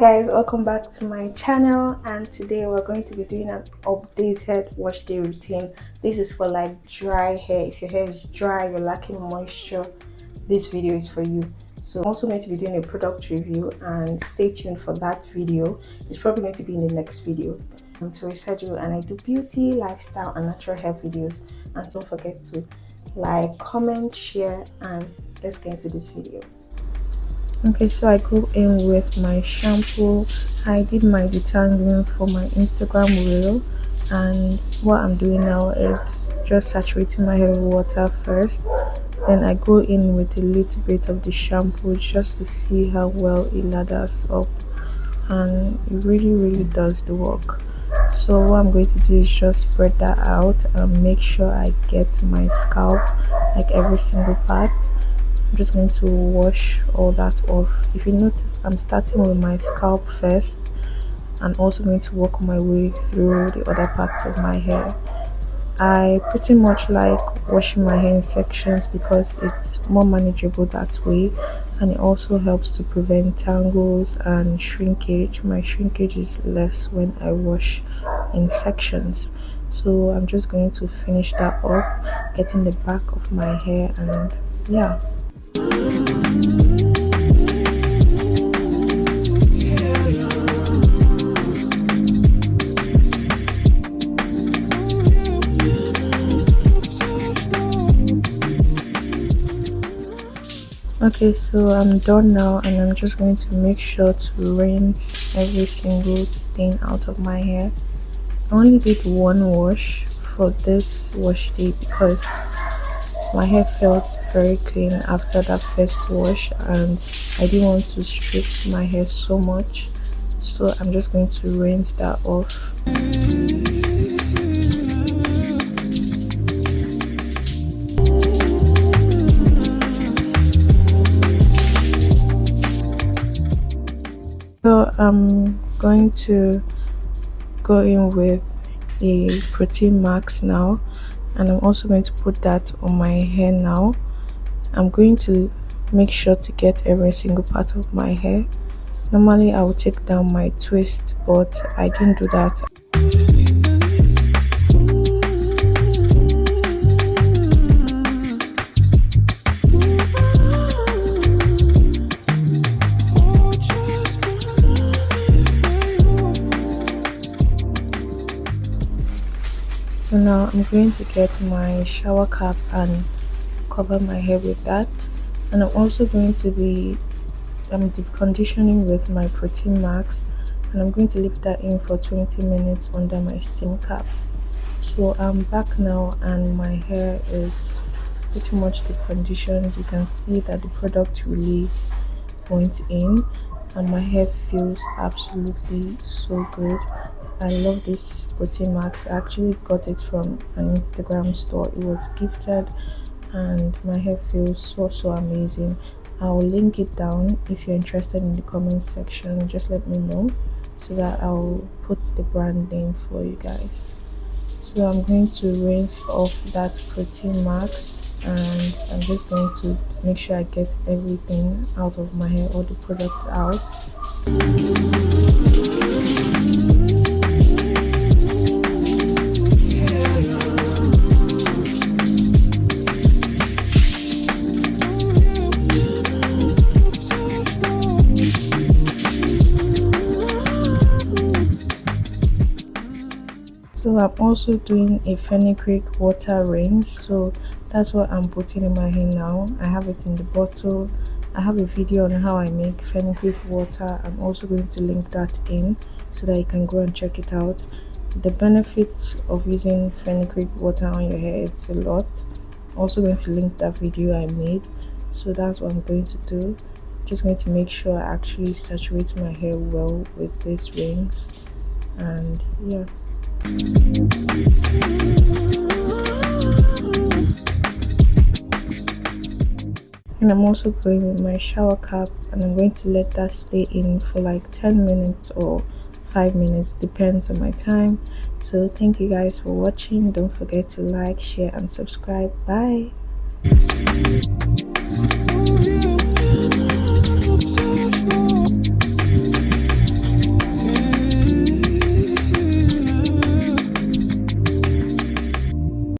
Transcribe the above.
Guys, welcome back to my channel, and today we're going to be doing an updated wash day routine. This is for like dry hair. If your hair is dry, you're lacking moisture, this video is for you. So I'm also going to be doing a product review, and stay tuned for that video. It's probably going to be in the next video. I'm Tori, and I do beauty, lifestyle and natural hair videos. And don't forget to like, comment, share, and let's get into this video. Okay, so I go in with my shampoo. I did my detangling for my Instagram reel, and what I'm doing now is just saturating my hair with water first. Then I go in with a little bit of the shampoo just to see how well it lathers up, and it really does the work. So what I'm going to do is just spread that out and make sure I get my scalp, like every single part. I'm just going to wash all that off. If you notice, I'm starting with my scalp first and also going to work my way through the other parts of my hair. I pretty much like washing my hair in sections because it's more manageable that way, and it also helps to prevent tangles and shrinkage. My shrinkage is less when I wash in sections. So I'm just going to finish that up, getting the back of my hair, and yeah. Okay, so I'm done now, and I'm just going to make sure to rinse every single thing out of my hair. I only did one wash for this wash day because my hair felt very clean after that first wash, and I didn't want to strip my hair so much, so I'm just going to rinse that off. So I'm going to go in with a protein mask now, and I'm also going to put that on my hair now. I'm going to make sure to get every single part of my hair. Normally I would take down my twist, but I didn't do that. So now I'm going to get my shower cap and cover my hair with that, and I'm also going to be deep conditioning with my protein mask, and I'm going to leave that in for 20 minutes under my steam cap. So I'm back now, and my hair is pretty much deep conditioned. You can see that the product really went in, and my hair feels absolutely so good. I love this protein mask. I actually got it from an Instagram store. It was gifted, and my hair feels so amazing. I'll link it down. If you're interested, in the comment section, just let me know so that I'll put the brand name for you guys. So I'm going to rinse off that protein mask, and I'm just going to make sure I get everything out of my hair, all the products out. So I'm also doing a fenugreek water rinse, so that's what I'm putting in my hair now. I have it in the bottle. I have a video on how I make fenugreek water. I'm also going to link that in so that you can go and check it out. The benefits of using fenugreek water on your hair, it's a lot. I'm also going to link that video I made, so that's what I'm going to do. Just going to make sure I actually saturate my hair well with this rinse, and yeah. And I'm also going with my shower cap, and I'm going to let that stay in for like 10 minutes or 5 minutes, depends on my time. So thank you guys for watching. Don't forget to like, share and subscribe. Bye.